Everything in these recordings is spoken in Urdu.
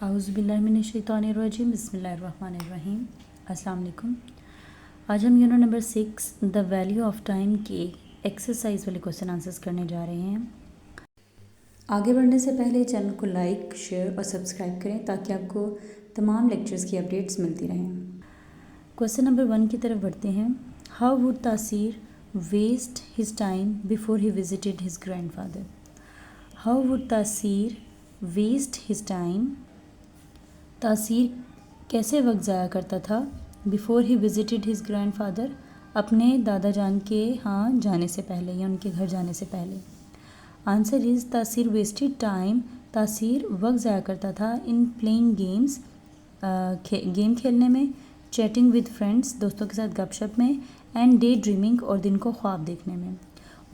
اعوذ باللہ من الشیطان الرجیم بسم اللہ الرحمن الرحیم۔ السلام علیکم۔ آج ہم unit number 6 the value of time کے ایکسرسائز والے کوسچن آنسرز کرنے جا رہے ہیں۔ آگے بڑھنے سے پہلے چینل کو لائک، شیئر اور سبسکرائب کریں تاکہ آپ کو تمام لیکچرز کی اپڈیٹس ملتی رہیں۔ کوسچن نمبر 1 کی طرف بڑھتے ہیں۔ How would Taseer waste his time before he visited his grand father? How would Taseer waste his time, Taseer کیسے وقت ضائع کرتا تھا before he visited his grand father, اپنے دادا جان کے ہاں جانے سے پہلے یا ان کے گھر جانے سے پہلے۔ آنسر از تاثیر ویسٹڈ ٹائم، تاثیر وقت ضائع کرتا تھا ان پلینگ گیمز، گیم کھیلنے میں، چیٹنگ ود فرینڈس، دوستوں کے ساتھ گپ شپ میں، اینڈ ڈے ڈریمنگ اور دن کو خواب دیکھنے میں۔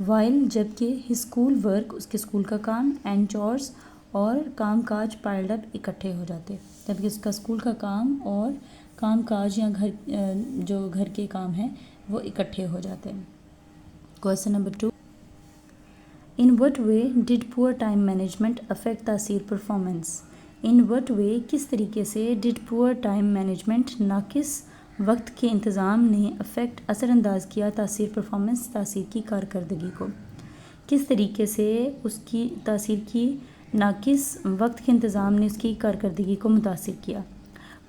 وائل جبکہ ہز اسکول ورک، اس کے اسکول کا کام، اینڈ چورس اور کام کاج پائلڈ اپ اکٹھے ہو جاتے، جبکہ اس کا اسکول کا کام اور کام کاج یا جو گھر کے کام ہیں وہ اکٹھے ہو جاتے ہیں۔ کوسچن نمبر 2، ان وٹ وے ڈڈ پور ٹائم مینجمنٹ افیکٹ تاثیر پرفارمنس؟ ان وٹ وے، کس طریقے سے، ڈڈ پور ٹائم مینجمنٹ، ناقص وقت کے انتظام نے افیکٹ اثر انداز کیا تاثیر پرفارمنس، تاثیر کی کارکردگی کو؟ کس طریقے سے اس کی تاثیر کی ناقص وقت کے انتظام نے اس کی کارکردگی کو متاثر کیا؟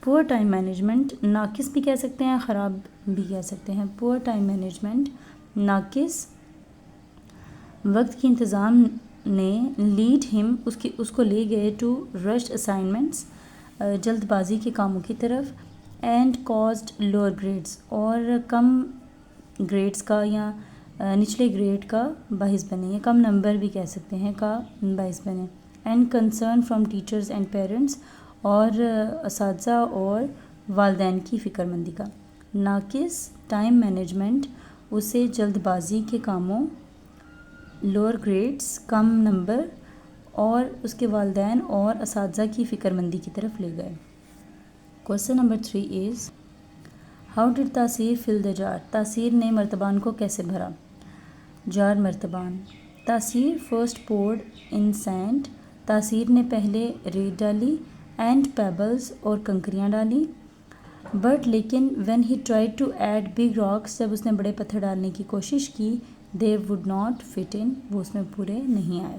پور ٹائم مینجمنٹ ناقص بھی کہہ سکتے ہیں، خراب بھی کہہ سکتے ہیں۔ پور ٹائم مینجمنٹ ناقص وقت کے انتظام نے لیڈ ہم، اس کو لے گئے ٹو رشڈ اسائنمنٹس، جلد بازی کے کاموں کی طرف، اینڈ کازڈ لوور گریڈس، اور کم گریڈس کا یا نچلے گریڈ کا باعث بنے، یا کم نمبر بھی کہہ سکتے ہیں کا باعث بنے، and concern from teachers and parents, اور اساتذہ اور والدین کی فکر مندی کا۔ ناقص ٹائم مینجمنٹ اسے جلد بازی کے کاموں، لوور گریڈس کم نمبر، اور اس کے والدین اور اساتذہ کی فکر مندی کی طرف لے گئے۔ Question number 3 is how did تاثیر فل دا جار؟ تاثیر نے مرتبان کو کیسے بھرا؟ جار مرتبان۔ تاثیر فرسٹ پورڈ ان سینڈ، تاثیر نے پہلے ریت ڈالی، اینڈ پیبلز اور کنکریاں ڈالی، بٹ لیکن when he tried to add big rocks, جب اس نے بڑے پتھر ڈالنے کی کوشش کی، they would not fit in, وہ اس میں پورے نہیں آئے۔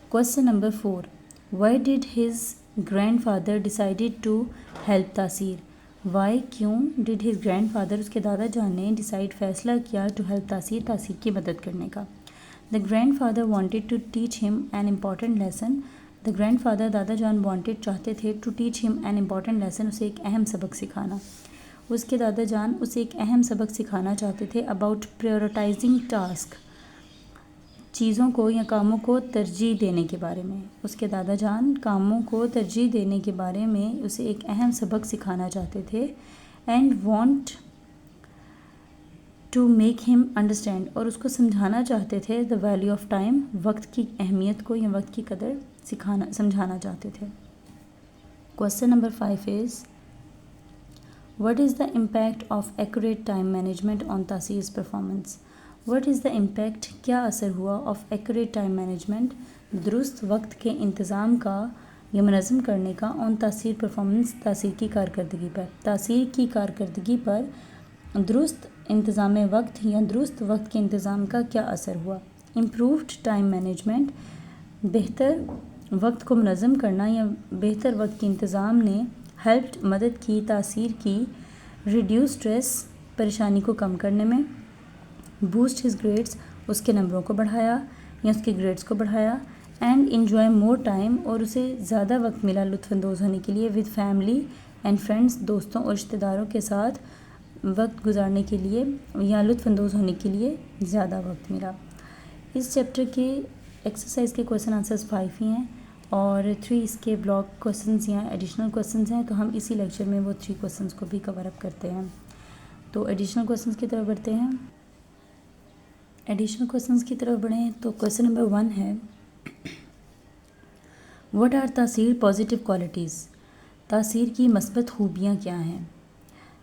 Question number 4، why did his grand father decided to help Taseer? Why کیوں، ڈڈ ہز گرینڈ فادر اس کے دادا جان نے ڈیسائیڈ فیصلہ کیا ٹو ہیلپ تاثیر، تاثیر کی مدد کرنے کا؟ The grand father wanted to teach him an important lesson, the grand father دادا جان وانٹیڈ چاہتے تھے to teach him an important lesson, اسے ایک اہم سبق سکھانا، اس کے دادا جان اسے ایک اہم سبق سکھانا چاہتے تھے اباؤٹ پریورٹائزنگ ٹاسک، چیزوں کو یا کاموں کو ترجیح دینے کے بارے میں، اس کے دادا جان کاموں کو ترجیح دینے کے بارے میں اسے ایک اہم سبق سکھانا چاہتے تھے، اینڈ وانٹ ٹو میک ہم انڈرسٹینڈ، اور اس کو سمجھانا چاہتے تھے، دا ویلیو آف ٹائم، وقت کی اہمیت کو یا وقت کی قدر سمجھانا چاہتے تھے۔ Question number 5 is what is the impact of accurate time management on تاثیر's performance? What is the impact, کیا اثر ہوا، آف ایکوریٹ ٹائم مینجمنٹ، درست وقت کے انتظام کا یا منظم کرنے کا، آن تاثیر پرفارمنس، تاثیر کی کارکردگی پر؟ تاثیر کی کارکردگی پر درست انتظام وقت یا درست وقت کے انتظام کا کیا اثر ہوا؟ امپرووڈ ٹائم مینجمنٹ، بہتر وقت کو منظم کرنا یا بہتر وقت کے انتظام نے ہیلپڈ، مدد کی، تاثیر کی، ریڈیوس اسٹریس، پریشانی کو کم کرنے میں، بوسٹ ہز گریڈس، اس کے نمبروں کو بڑھایا یا اس کے گریڈس کو بڑھایا، اینڈ انجوائے مور ٹائم، اور اسے زیادہ وقت ملا لطف اندوز ہونے کے لیے، ود فیملی اینڈ فرینڈس، دوستوں اور رشتہ داروں کے ساتھ وقت گزارنے کے لیے یا لطف اندوز ہونے کے لیے زیادہ وقت ملا۔ اس چیپٹر کے ایکسرسائز کے کوسچن آنسرز 5 ہی ہیں، اور 3 اس کے بلاک کوسچنز یا ایڈیشنل کوسچنز ہیں، تو ہم اسی لیکچر میں وہ 3 کوسچنز کو بھی کور اپ کرتے ہیں۔ تو ایڈیشنل کوسچنز کی طرف بڑھتے ہیں۔ ایڈیشنل کوسچنز کی طرف بڑھیں تو کوسچن نمبر 1 ہے وٹ آر تاثیر پازیٹیو کوالٹیز؟ تاثیر کی مثبت خوبیاں کیا ہیں؟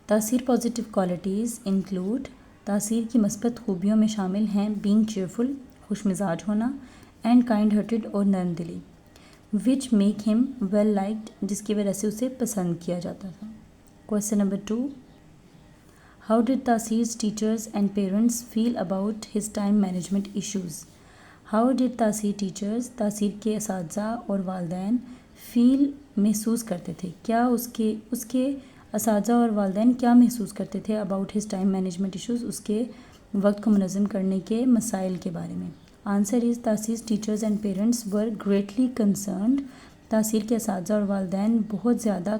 تاثیر پازیٹیو کوالٹیز انکلوڈ، تاثیر کی مثبت خوبیوں میں شامل ہیں بینگ چیئرفل، خوش مزاج ہونا، اینڈ کائنڈ ہارٹیڈ، اور نرم دلی، which make him well liked, جس کی وجہ سے اسے پسند کیا جاتا تھا. Question number 2. How did Tasir's teachers and parents feel about his time management issues? How did Tasir teachers, تاثیر کے اساتذہ اور والدین feel محسوس کرتے تھے؟ کیا اس کے اساتذہ اور والدین کیا محسوس کرتے تھے about his time management issues، اس کے وقت کو منظم کرنے کے مسائل کے بارے میں؟ Answer is Taseer teachers and parents were greatly concerned. Taseer کے اساتذہ اور والدین بہت زیادہ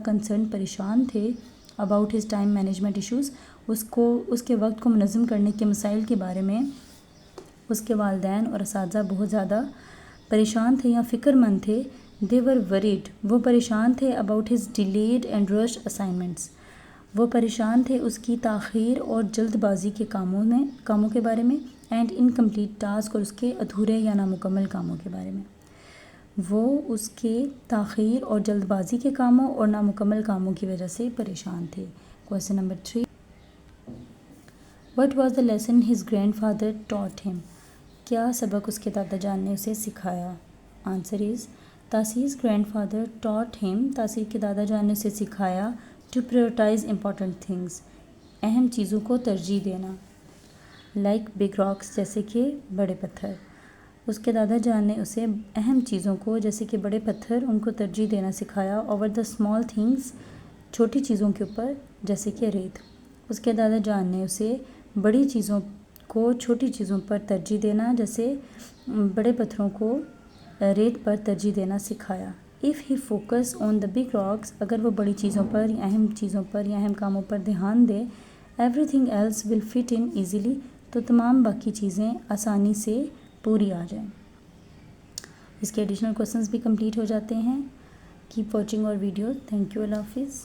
پریشان تھے about his time management issues, اس کے وقت کو منظم کرنے کے مسائل کے بارے میں. اس کے والدین اور اساتذہ بہت زیادہ پریشان تھے یا فکر مند تھے. دے ور وریڈ، وہ پریشان تھے about his delayed and rush assignments, وہ پریشان تھے اس کی تاخیر اور جلد بازی کے کاموں کے بارے میں. اینڈ انکمپلیٹ ٹاسک، اور اس کے ادھورے یا نامکمل کاموں کے بارے میں. وہ اس کے تاخیر اور جلد بازی کے کاموں اور نامکمل کاموں کی وجہ سے پریشان تھے. Question number 3. What was the lesson his grand father taught him? کیا سبق اس کے دادا جان نے اسے سکھایا؟ Answer is تاثیر's grand father taught ہم، تاثیر کے دادا جان نے اسے سکھایا ٹو پریورٹائز امپورٹنٹ تھنگس، اہم چیزوں کو ترجیح دینا. لائک بگ راکس، جیسے کہ بڑے پتھر. اس کے دادا جان نے اسے اہم چیزوں کو جیسے کہ بڑے پتھر ان کو ترجیح دینا سکھایا اوور دا اسمال تھنگس، چھوٹی چیزوں کے اوپر جیسے کہ ریت. اس کے دادا جان نے اسے بڑی چیزوں کو چھوٹی چیزوں پر ترجیح دینا، جیسے بڑے پتھروں کو ریت پر ترجیح دینا سکھایا. If he focus on the big rocks, اگر وہ بڑی چیزوں پر یا اہم چیزوں پر یا اہم کاموں پر دھیان دے، everything else will fit in easily, تو تمام باقی چیزیں آسانی سے پوری آ جائیں. اس کے ایڈیشنل کویسچنس بھی کمپلیٹ ہو جاتے ہیں. Keep watching our video. Thank you. اللہ حافظ.